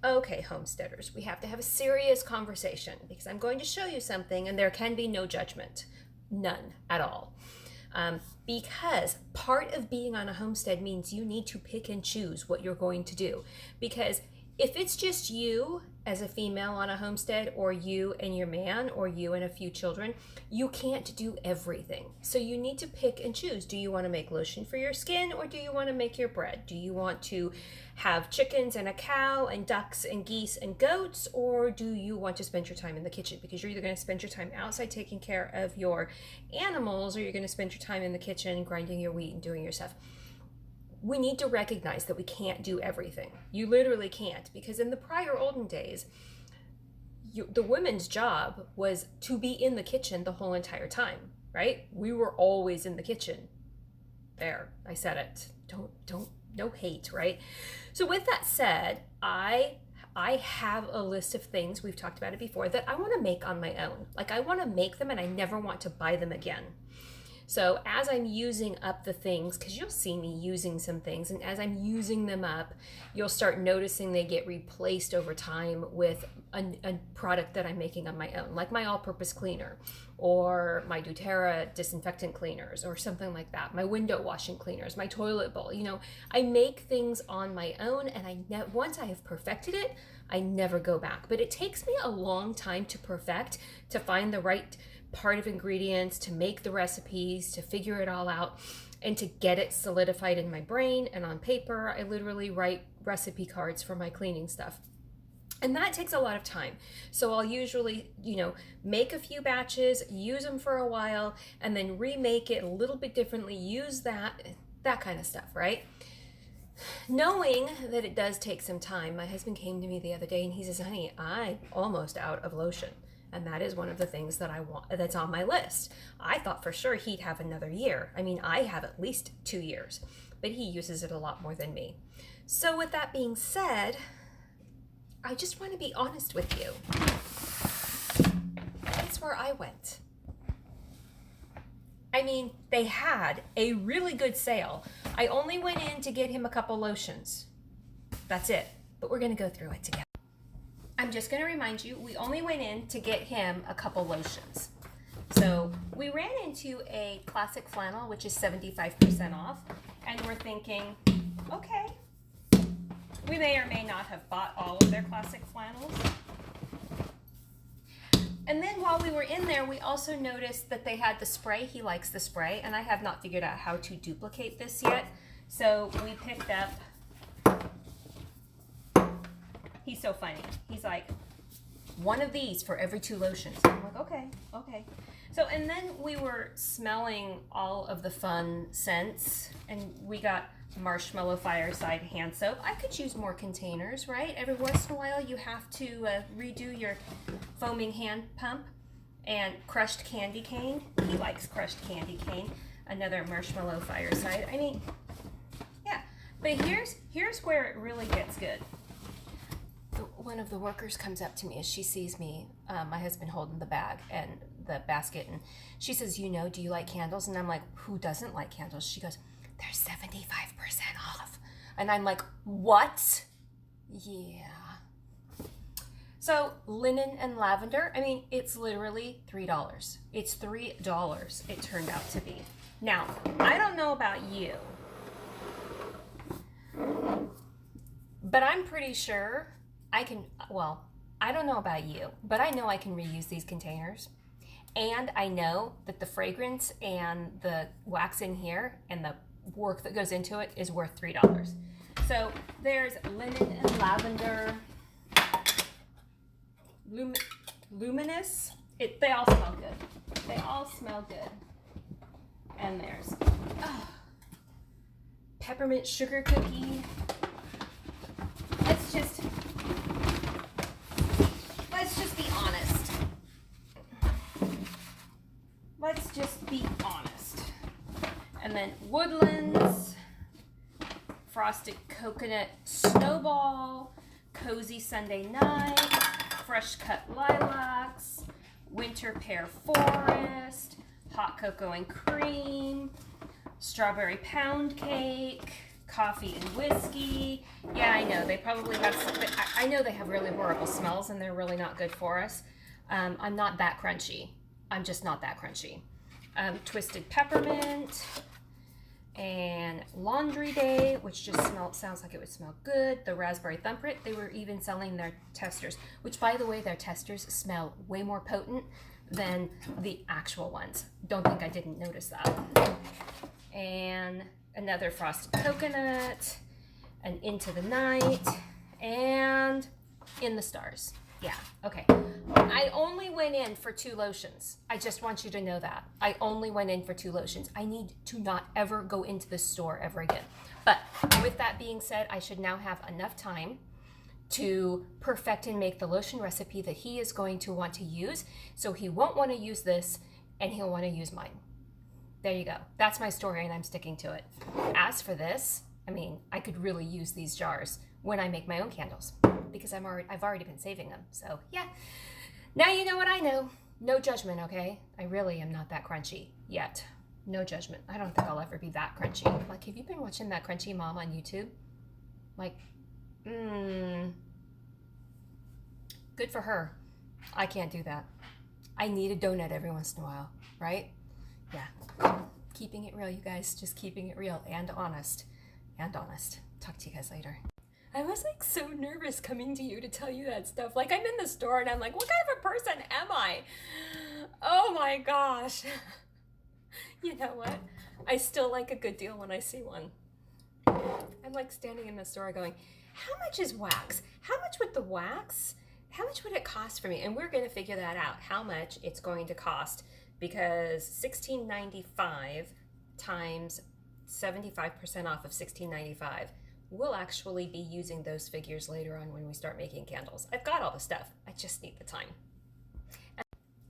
Okay, homesteaders, we have to have a serious conversation because I'm going to show you something and there can be no judgment. None at all. Because part of being on a homestead means you need to pick and choose what you're going to do. Because if it's just you as a female on a homestead, or you and your man, or you and a few children, you can't do everything. So you need to pick and choose. Do you want to make lotion for your skin, or do you want to make your bread? Do you want to have chickens and a cow and ducks and geese and goats, or do you want to spend your time in the kitchen? Because you're either going to spend your time outside taking care of your animals, or you're going to spend your time in the kitchen grinding your wheat and doing your stuff. We need to recognize that we can't do everything. You literally can't, because in the prior olden days, the women's job was to be in the kitchen the whole entire time, right? We were always in the kitchen. There, I said it. No hate, right? So with that said, I have a list of things, we've talked about it before, that I want to make on my own. Like, I want to make them and I never want to buy them again. So as I'm using up the things, because you'll see me using some things, and as I'm using them up, you'll start noticing they get replaced over time with a product that I'm making on my own, like my all-purpose cleaner, or my doTERRA disinfectant cleaners, or something like that, my window washing cleaners, my toilet bowl. You know, I make things on my own, and once I have perfected it, I never go back. But it takes me a long time to perfect, to find the right part of ingredients, to make the recipes, to figure it all out, and to get it solidified in my brain and on paper. I literally write recipe cards for my cleaning stuff. And that takes a lot of time. So I'll usually, make a few batches, use them for a while, and then remake it a little bit differently, use that kind of stuff, right? Knowing that it does take some time, my husband came to me the other day and he says, honey, I'm almost out of lotion. And that is one of the things that I want, that's on my list. I thought for sure he'd have another year. I mean, I have at least 2 years, but he uses it a lot more than me. So with that being said, I just want to be honest with you. That's where I went. I mean, they had a really good sale. I only went in to get him a couple lotions. That's it. But we're going to go through it together. I'm just going to remind you, we only went in to get him a couple lotions. So we ran into a classic flannel, which is 75% off, and we're thinking, okay, we may or may not have bought all of their classic flannels. And then while we were in there, we also noticed that they had the spray. He likes the spray, and I have not figured out how to duplicate this yet. So we picked up, he's so funny. He's like, one of these for every 2 lotions. I'm like, okay. So, and then we were smelling all of the fun scents, and we got marshmallow fireside hand soap. I could use more containers, right? Every once in a while you have to redo your foaming hand pump. And crushed candy cane. He likes crushed candy cane. Another marshmallow fireside. I mean, yeah. But here's where it really gets good. One of the workers comes up to me as she sees me, my husband holding the bag and the basket, and she says, do you like candles? And I'm like, who doesn't like candles? She goes, they're 75% off. And I'm like, what? Yeah. So linen and lavender, I mean, it's literally $3. It's $3 it turned out to be. Now, I don't know about you, but I'm pretty sure I don't know about you, but I know I can reuse these containers. And I know that the fragrance and the wax in here and the work that goes into it is worth $3. So there's linen and lavender, luminous. They all smell good. They all smell good. And there's peppermint sugar cookie. Let's just be honest. Let's just be honest. And then Woodlands, frosted coconut snowball, cozy Sunday night, fresh cut lilacs, winter pear forest, hot cocoa and cream, strawberry pound cake, coffee and whiskey. Yeah, I know they probably have I know they have really horrible smells and they're really not good for us. I'm not that crunchy. I'm just not that crunchy. Twisted peppermint and Laundry Day, which just sounds like it would smell good. The raspberry thumbprint. They were even selling their testers, which, by the way, their testers smell way more potent than the actual ones. Don't think I didn't notice that. And another frosted coconut, and Into the Night, and In the Stars. Yeah, okay. I only went in for 2 lotions. I just want you to know that. I only went in for 2 lotions. I need to not ever go into this store ever again. But with that being said, I should now have enough time to perfect and make the lotion recipe that he is going to want to use. So he won't want to use this and he'll want to use mine. There you go. That's my story and I'm sticking to it. As for this, I mean, I could really use these jars when I make my own candles because I've already been saving them. So yeah, now you know what I know. No judgment, okay? I really am not that crunchy yet. No judgment. I don't think I'll ever be that crunchy. Like, have you been watching that Crunchy Mom on YouTube? Like, good for her. I can't do that. I need a donut every once in a while, right? Yeah. Keeping it real, you guys. Just keeping it real and honest. And honest. Talk to you guys later. I was like so nervous coming to you to tell you that stuff. Like, I'm in the store and I'm like, what kind of a person am I? Oh my gosh. You know what? I still like a good deal when I see one. I'm like standing in the store going, how much is wax? How much would the wax, how much would it cost for me? And we're going to figure that out, how much it's going to cost, because $16.95 times 75% off of $16.95, we'll actually be using those figures later on when we start making candles. I've got all the stuff. I just need the time.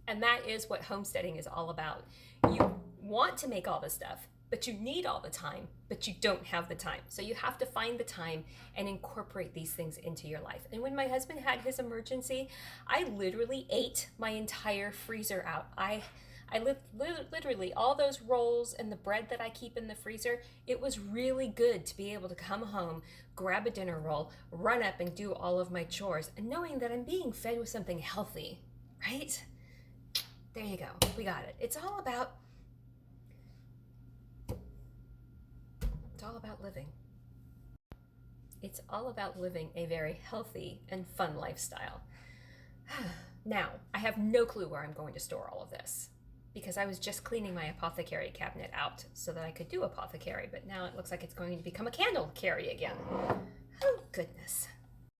And that is what homesteading is all about. You want to make all the stuff, but you need all the time, but you don't have the time. So you have to find the time and incorporate these things into your life. And when my husband had his emergency, I literally ate my entire freezer out. I literally, all those rolls and the bread that I keep in the freezer, it was really good to be able to come home, grab a dinner roll, run up and do all of my chores, and knowing that I'm being fed with something healthy, right? There you go, we got it. It's all about living. It's all about living a very healthy and fun lifestyle. Now, I have no clue where I'm going to store all of this, because I was just cleaning my apothecary cabinet out so that I could do apothecary, but now it looks like it's going to become a candle carry again. Oh, goodness.